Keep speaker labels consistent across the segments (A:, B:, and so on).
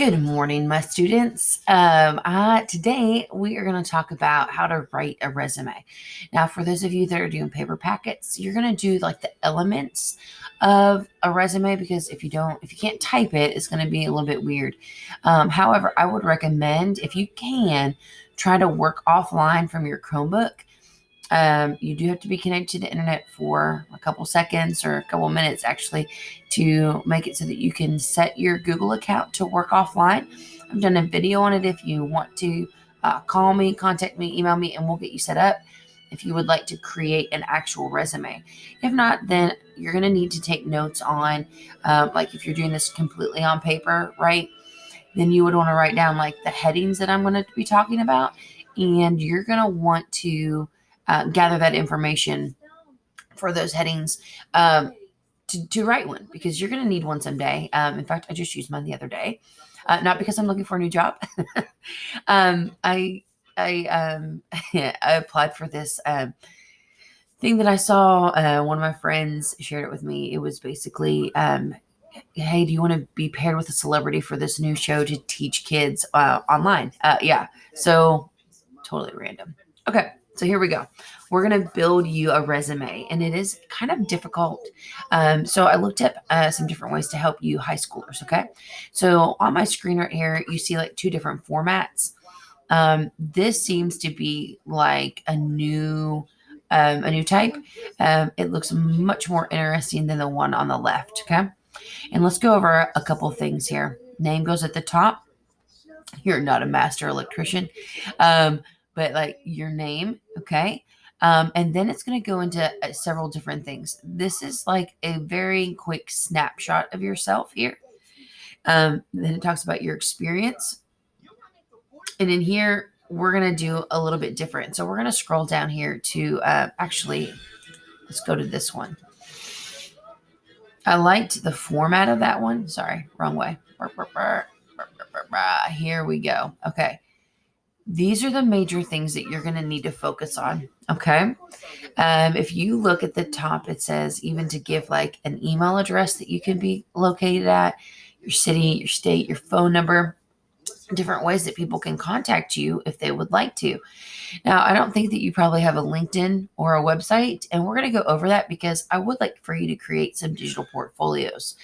A: Good morning, my students. Today we are going to talk about how to write a resume. Now, for those of you that are doing paper packets, you're going to do like the elements of a resume because if you can't type it, it's going to be a little bit weird. However, I would recommend if you can try to work offline from your Chromebook. You do have to be connected to the internet for a couple seconds or a couple minutes actually to make it so that you can set your Google account to work offline. I've done a video on it if you want to call me, contact me, email me, and we'll get you set up if you would like to create an actual resume. If not, then you're going to need to take notes on, like if you're doing this completely on paper, right? Then you would want to write down like the headings that I'm going to be talking about, and you're going to want to gather that information for those headings to write one because you're going to need one someday. In fact, I just used mine the other day, not because I'm looking for a new job. I I applied for this thing that I saw. One of my friends shared it with me. It was basically, hey, do you want to be paired with a celebrity for this new show to teach kids online? Yeah. So totally random. Okay. So here we go. We're going to build you a resume, and it is kind of difficult. So I looked up some different ways to help you high schoolers. Okay. So on my screen right here, you see like two different formats. This seems to be like a new type. It looks much more interesting than the one on the left. Okay. And let's go over a couple things here. Name goes at the top. You're not a master electrician. But like your name, okay? And then it's going to go into several different things. This is like a very quick snapshot of yourself here. Then it talks about your experience. And in here, we're going to do a little bit different. So we're going to scroll down here to actually, let's go to this one. I liked the format of that one. Sorry, wrong way. Here we go. Okay. These are the major things that you're going to need to focus on. Okay. If you look at the top, it says even to give like an email address that you can be located at, your city, your state, your phone number, different ways that people can contact you if they would like to. Now, I don't think that you probably have a LinkedIn or a website, and we're going to go over that because I would like for you to create some digital portfolios.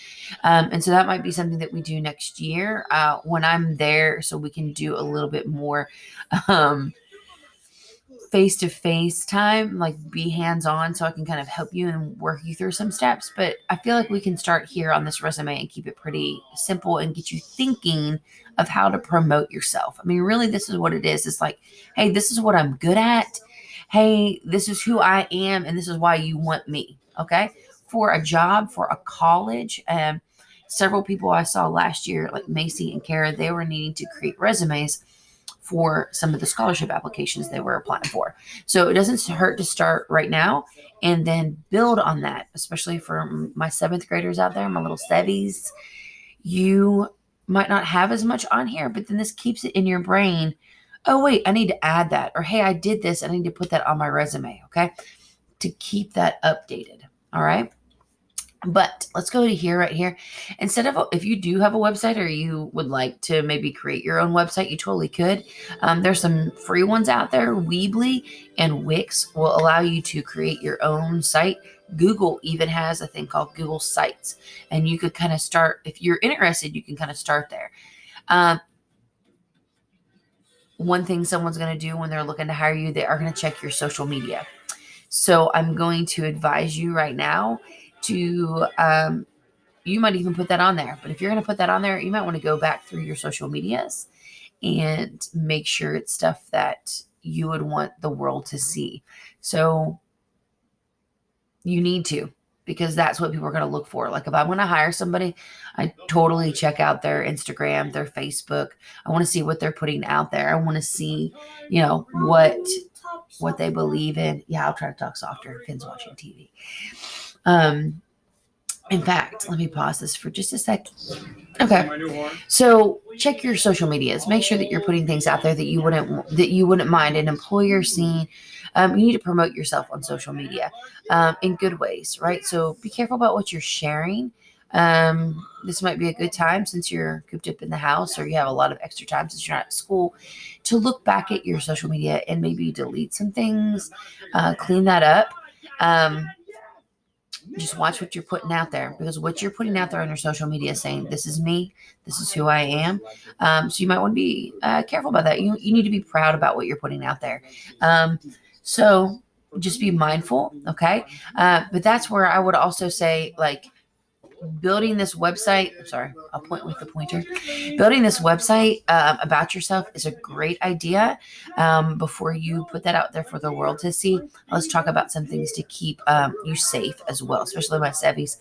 A: And so that might be something that we do next year when I'm there, so we can do a little bit more face-to-face time, like be hands-on so I can kind of help you and work you through some steps. But I feel like we can start here on this resume and keep it pretty simple and get you thinking of how to promote yourself. I mean, really, this is what it is. It's like, hey, this is what I'm good at. Hey, this is who I am, and this is why you want me. Okay. For a job, for a college, several people I saw last year, like Macy and Kara, they were needing to create resumes for some of the scholarship applications they were applying for. So it doesn't hurt to start right now and then build on that, especially for my seventh graders out there, my little sevies. You might not have as much on here, but then this keeps it in your brain. Oh, wait, I need to add that. Or, hey, I did this. I need to put that on my resume. Okay. To keep that updated. All right. But let's go to here, right here. Instead of, if you do have a website or you would like to maybe create your own website, you totally could. There's some free ones out there. Weebly and Wix will allow you to create your own site. Google even has a thing called Google Sites. And you could kind of start, if you're interested, you can kind of start there. One thing someone's going to do when they're looking to hire you, they are going to check your social media. So I'm going to advise you right now to, you might even put that on there. But if you're going to put that on there, you might want to go back through your social medias and make sure it's stuff that you would want the world to see. So you need to, because that's what people are going to look for. Like if I'm going to hire somebody, I totally check out their Instagram, their Facebook. I want to see what they're putting out there. I want to see, what they believe in. Yeah, I'll try to talk softer. Finn's watching TV. In fact, let me pause this for just a sec. Okay. So check your social medias. Make sure that you're putting things out there that you wouldn't mind an employer seeing. You need to promote yourself on social media in good ways, right? So be careful about what you're sharing. This might be a good time since you're cooped up in the house or you have a lot of extra time since you're not at school to look back at your social media and maybe delete some things, clean that up. Just watch what you're putting out there, because what you're putting out there on your social media is saying, this is me, this is who I am. So you might want to be careful about that. You need to be proud about what you're putting out there. So just be mindful. Okay. But that's where I would also say, like, building this website, I'm sorry, I'll point with the pointer. Building this website about yourself is a great idea. Before you put that out there for the world to see, let's talk about some things to keep you safe as well, especially my Sevies.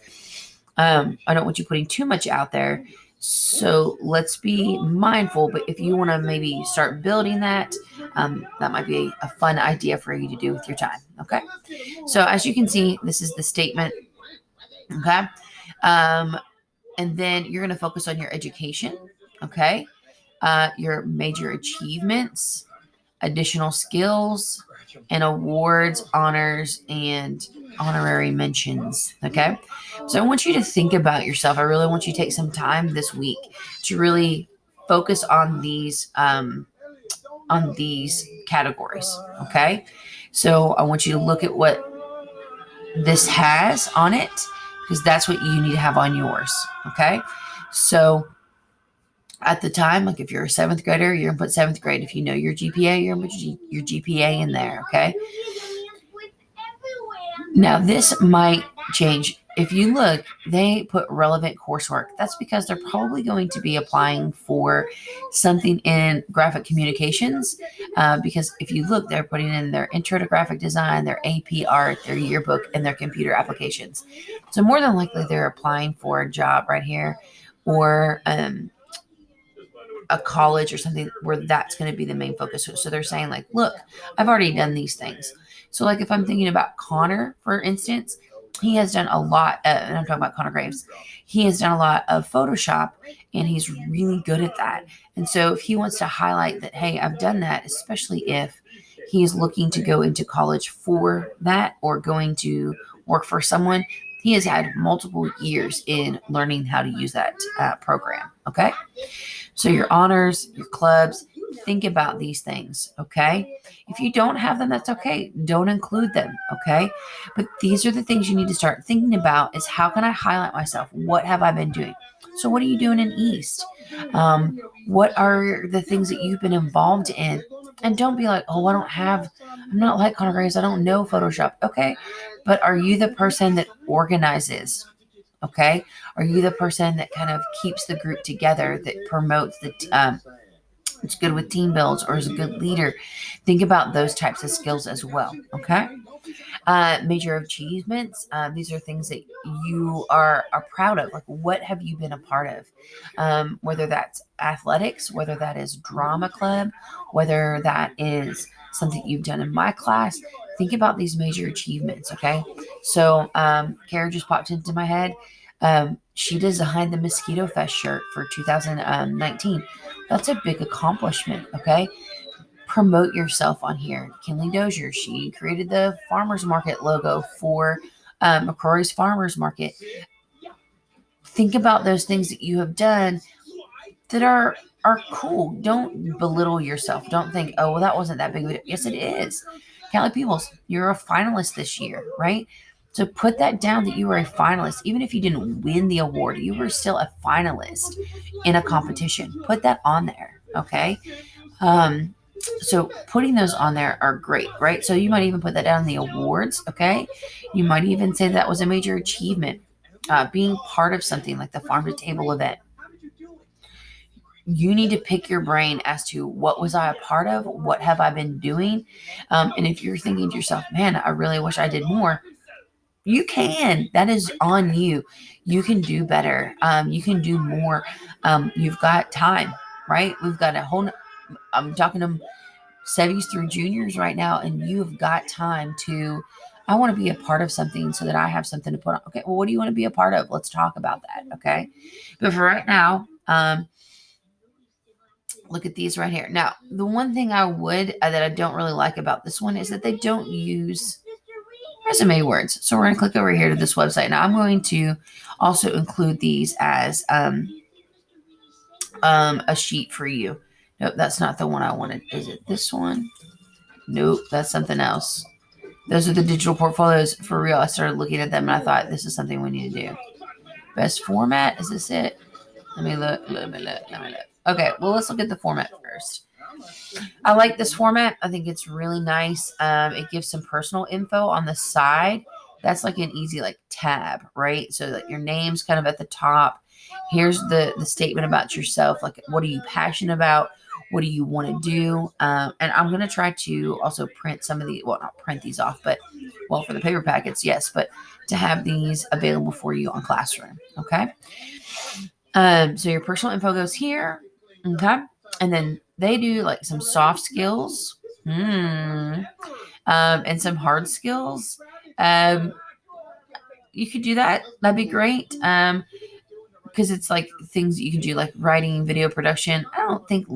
A: I don't want you putting too much out there. So let's be mindful. But if you want to maybe start building that, that might be a fun idea for you to do with your time. Okay. So as you can see, this is the statement. Okay. And then you're going to focus on your education, okay? Your major achievements, additional skills, and awards, honors, and honorary mentions, okay? So I want you to think about yourself. I really want you to take some time this week to really focus on these categories, okay? So I want you to look at what this has on it, because that's what you need to have on yours. Okay. So at the time, like if you're a seventh grader, you're gonna put seventh grade. If you know your GPA, you're gonna put your GPA in there. Okay. Now this might change. If you look, they put relevant coursework. That's because they're probably going to be applying for something in graphic communications. Because if you look, they're putting in their intro to graphic design, their AP art, their yearbook, and their computer applications. So more than likely, they're applying for a job right here, or a college or something where that's going to be the main focus. So they're saying, like, look, I've already done these things. So like if I'm thinking about Connor, for instance, he has done a lot, and I'm talking about Connor Graves. He has done a lot of Photoshop, and he's really good at that. And so if he wants to highlight that, hey, I've done that, especially if he's looking to go into college for that or going to work for someone, he has had multiple years in learning how to use that program. Okay. So your honors, your clubs, think about these things, okay? If you don't have them, that's okay. Don't include them, okay? But these are the things you need to start thinking about, is how can I highlight myself? What have I been doing? So what are you doing in East? What are the things that you've been involved in? And don't be like, oh, I'm not like Connor Graves. I don't know Photoshop. Okay. But are you the person that organizes? Okay. Are you the person that kind of keeps the group together, that promotes it's good with team builds, or is a good leader? Think about those types of skills as well. Okay. Major achievements. These are things that you are proud of. Like, what have you been a part of? Whether that's athletics, whether that is drama club, whether that is something you've done in my class. Think about these major achievements. Okay. So, Kara just popped into my head. She designed the Mosquito Fest shirt for 2019. That's a big accomplishment. Okay. Promote yourself on here. Kinley Dozier, she created the farmers market logo for McCrory's Farmers Market. Think about those things that you have done that are cool. Don't belittle yourself. Don't think, oh, well, that wasn't that big of a deal. Yes, it is. Kelly Peebles, you're a finalist this year, right? So put that down, that you were a finalist. Even if you didn't win the award, you were still a finalist in a competition. Put that on there, okay? So putting those on there are great, right? So you might even put that down in the awards, okay? You might even say that was a major achievement, being part of something like the Farm to Table event. You need to pick your brain as to, what was I a part of? What have I been doing? And if you're thinking to yourself, man, I really wish I did more, you can. That is on you. You can do better. You can do more. You've got time, right? We've got I'm talking to Sevies through juniors right now, and you've got time to, I want to be a part of something so that I have something to put on. Okay, well, what do you want to be a part of? Let's talk about that. Okay. But for right now, look at these right here. Now, the one thing I would that I don't really like about this one is that they don't use resume words. So we're going to click over here to this website. Now I'm going to also include these as a sheet for you. Nope, that's not the one I wanted. Is it this one? Nope, that's something else. Those are the digital portfolios for real. I started looking at them and I thought this is something we need to do. Best format, is this it? Let me look. Okay, well, let's look at the format first. I like this format. I think it's really nice. It gives some personal info on the side. That's like an easy like tab, right? So that your name's kind of at the top. Here's the statement about yourself. Like, what are you passionate about? What do you want to do? And I'm going to try to also print some of the, well, not print these off, but well, for the paper packets, yes, but to have these available for you on Classroom. Okay. So your personal info goes here. Okay. And then they do like some soft skills, and some hard skills. You could do that. That'd be great. Because it's like things that you can do, like writing, video production. I don't think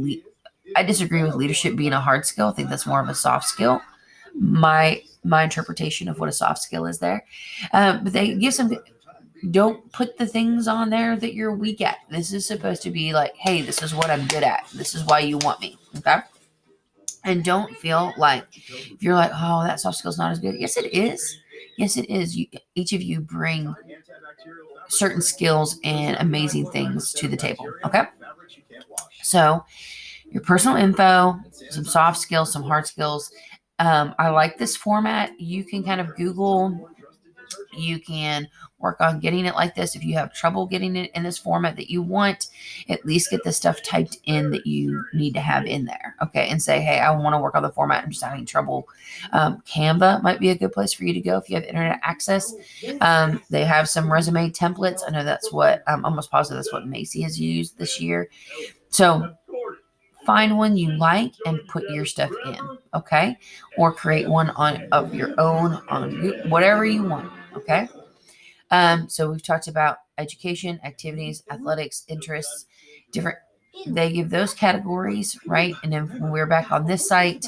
A: I disagree with leadership being a hard skill. I think that's more of a soft skill. My interpretation of what a soft skill is there. But they give some. Don't put the things on there that you're weak at. This is supposed to be like, hey, this is what I'm good at. This is why you want me. Okay. And don't feel like if you're like, oh, that soft skill's not as good. Yes, it is. Yes, it is. Each of you bring certain skills and amazing things to the table. Okay. So your personal info, some soft skills, some hard skills. I like this format. You can kind of Google. You can work on getting it like this. If you have trouble getting it in this format that you want, at least get the stuff typed in that you need to have in there. Okay. And say, hey, I want to work on the format. I'm just having trouble. Canva might be a good place for you to go if you have internet access. They have some resume templates. I know that's what I'm almost positive that's what Macy has used this year. So find one you like and put your stuff in. Okay. Or create one of your own on whatever you want. Okay. So we've talked about education, activities, athletics, interests, different. They give those categories, right? And then when we're back on this site,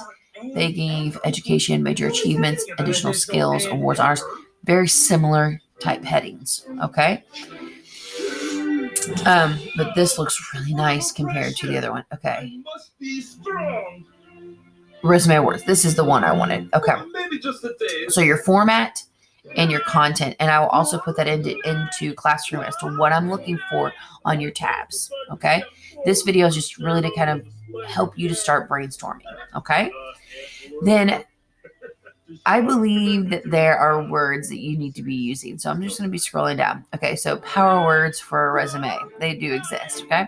A: they gave education, major achievements, additional skills, awards, honors, very similar type headings. Okay. But this looks really nice compared to the other one. Okay. Resume awards. This is the one I wanted. Okay. So your format and your content. And I will also put that into Classroom as to what I'm looking for on your tabs. Okay. This video is just really to kind of help you to start brainstorming. Okay. Then I believe that there are words that you need to be using. So I'm just going to be scrolling down. Okay. So power words for a resume. They do exist. Okay.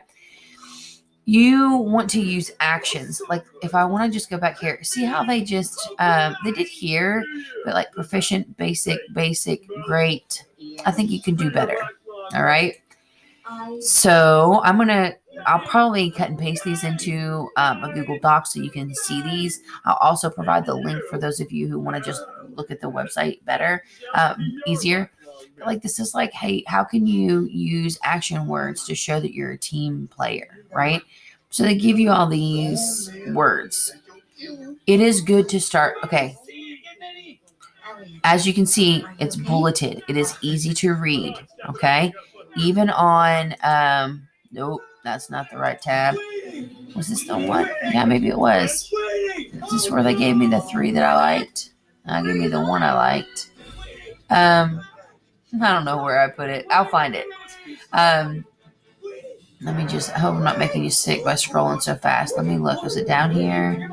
A: You want to use actions. Like if I want to just go back here, see how they just, they did here, but like proficient, basic, great. I think you can do better. All right. So I'll probably cut and paste these into a Google Doc so you can see these. I'll also provide the link for those of you who want to just look at the website better, easier. But like this is like, hey, how can you use action words to show that you're a team player, right? So they give you all these words. It is good to start. Okay. As you can see, it's bulleted. It is easy to read. Okay. Even on, nope, that's not the right tab. Was this the one? Yeah, maybe it was. Is this where they gave me the 3 that I liked? Give me the one I liked. I don't know where I put it. I'll find it. Let me just, I hope I'm not making you sick by scrolling so fast. Let me look. Was it down here?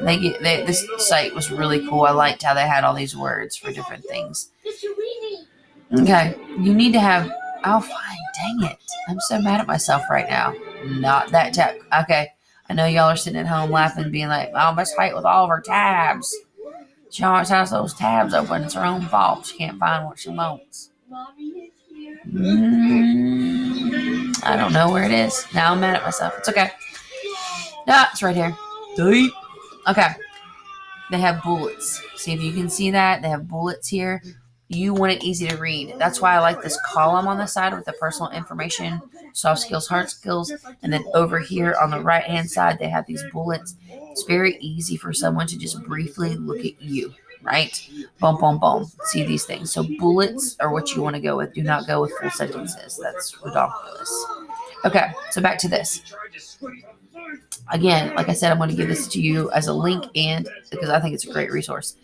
A: This site was really cool. I liked how they had all these words for different things. Okay. You need to have, I'll find, dang it. I'm so mad at myself right now. Not that tab. Okay. I know y'all are sitting at home laughing, being like, oh, let's fight with all of our tabs. She always has those tabs open. It's her own fault. She can't find what she wants. I don't know where it is. Now I'm mad at myself. It's okay. No, it's right here. Okay. They have bullets. See if you can see that. They have bullets here. You want it easy to read. That's why I like this column on the side with the personal information, soft skills, hard skills. And then over here on the right-hand side, they have these bullets. It's very easy for someone to just briefly look at you. right? Boom, boom, boom. See these things. So bullets are what you want to go with. Do not go with full sentences. That's ridiculous. Okay, so back to this. Again, like I said, I'm going to give this to you as a link and because I think it's a great resource.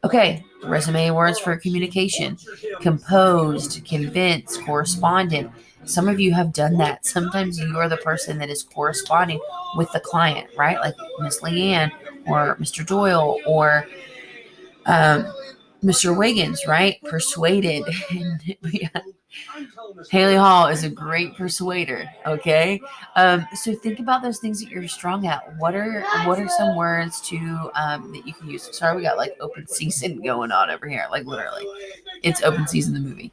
A: Okay, resume words for communication: composed, convinced, correspondent. Some of you have done that. Sometimes you are the person that is corresponding with the client, right? Like Miss Leanne or Mr. Doyle or um, Mr. Wiggins, right? Persuaded. Haley Hall is a great persuader. Okay, so think about those things that you're strong at. What are some words that you can use? Sorry, we got like open season going on over here. Like literally, it's open season the movie.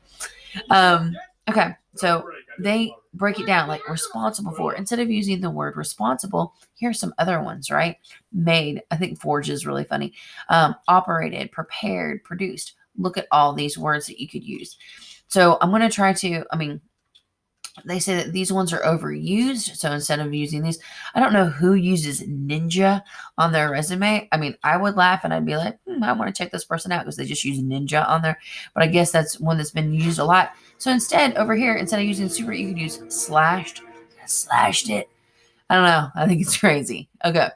A: Okay, so they break it down like responsible for. Instead of using the word responsible, here's some other ones, right? Made. I think forge is really funny. Operated, prepared, produced. Look at all these words that you could use. So I'm going to try to, they say that these ones are overused. So instead of using these, I don't know who uses ninja on their resume. I would laugh and I'd be like, I want to check this person out because they just use ninja on there. But I guess that's one that's been used a lot. So instead, over here, instead of using super, you could use slashed it. I don't know. I think it's crazy. Okay.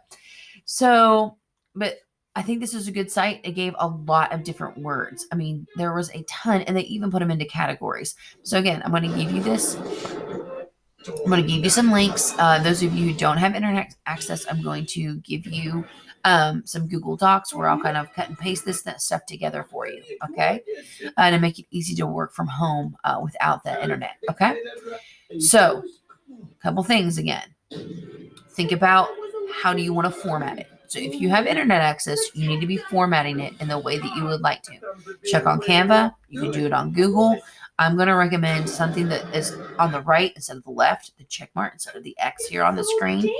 A: So, but I think this is a good site. It gave a lot of different words. There was a ton, and they even put them into categories. So again, I'm going to give you this. I'm going to give you some links. Those of you who don't have internet access, I'm going to give you some Google Docs where I'll kind of cut and paste this stuff together for you. Okay. To make it easy to work from home without the internet. Okay. So a couple things again. Think about how do you want to format it. So if you have internet access, you need to be formatting it in the way that you would like to. Check on Canva. You can do it on Google. I'm going to recommend something that is on the right instead of the left, the check mark instead of the X here on the screen.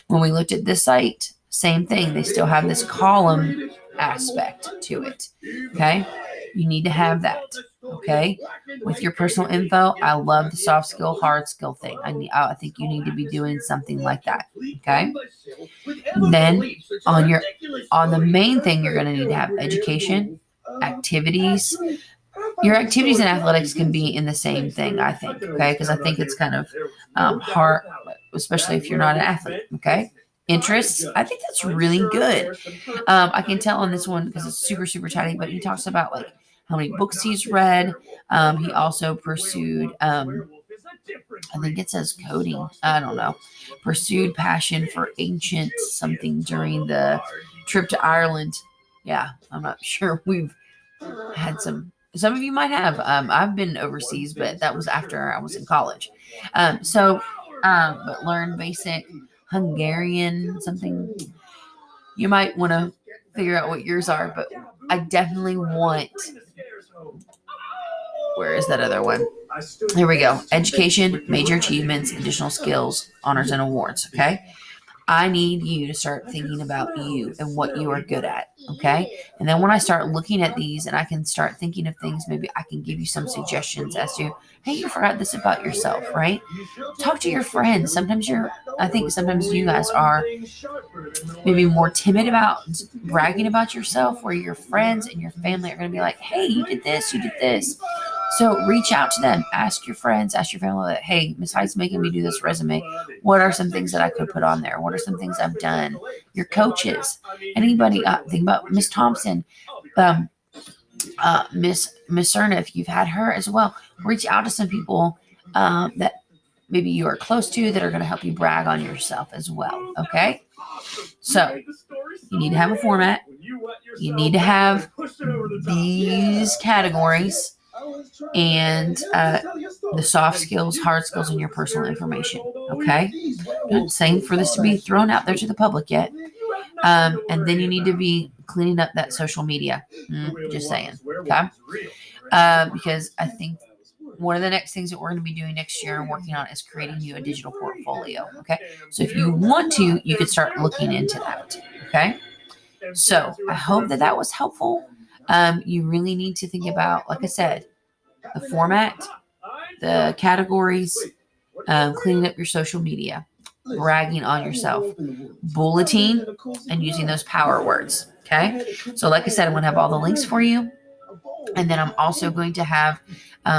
A: When we looked at this site, same thing. They still have this column aspect to it. Okay. You need to have that. Okay. With your personal info, I love the soft skill, hard skill thing. I think you need to be doing something like that. Okay. Then on the main thing, you're going to need to have education, activities. Your activities and athletics can be in the same thing, I think. Okay. Because I think it's kind of hard, especially if you're not an athlete. Okay. Interests, I think that's really good. I can tell on this one because it's super, super tiny, but he talks about like how many books he's read. He also pursued, I think it says coding. I don't know. Pursued passion for ancient something during the trip to Ireland. Yeah, I'm not sure. We've had some of you might have. I've been overseas, but that was after I was in college. But learn basic Hungarian something. You might want to figure out what yours are, but I definitely want. Where is that other one? Here we go. Education, major achievements, additional skills, honors and awards. Okay. I need you to start thinking about you and what you are good at. Okay. And then when I start looking at these and I can start thinking of things, maybe I can give you some suggestions as to, hey, you forgot this about yourself, right? Talk to your friends. I think sometimes you guys are maybe more timid about bragging about yourself, where your friends and your family are going to be like, hey, you did this, you did this. So reach out to them, ask your friends, ask your family, hey, Miss Height's making me do this resume. What are some things that I could put on there? What are some things I've done? Your coaches, anybody, think about Miss Thompson, Miss Cerna, if you've had her as well. Reach out to some people that maybe you are close to that are going to help you brag on yourself as well. Okay. So you need to have a format. You need to have these categories and the soft skills, hard skills, and your personal information. Okay. I'm not saying for this to be thrown out there to the public yet. And then you need to be cleaning up that social media. Just saying. Okay. Because I think one of the next things that we're going to be doing next year and working on is creating you a digital portfolio. Okay. So if you want to, you could start looking into that. Okay. So I hope that was helpful. You really need to think about, like I said, the format, the categories, cleaning up your social media. bragging on yourself, bulleting, and using those power words. Okay. So, like I said, I'm going to have all the links for you. And then I'm also going to have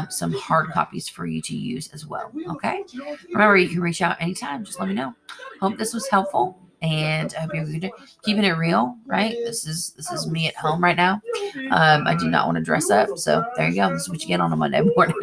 A: some hard copies for you to use as well. Okay. Remember, you can reach out anytime. Just let me know. Hope this was helpful. And I hope you're keeping it real, right? This is me at home right now. I do not want to dress up. So there you go. This is what you get on a Monday morning.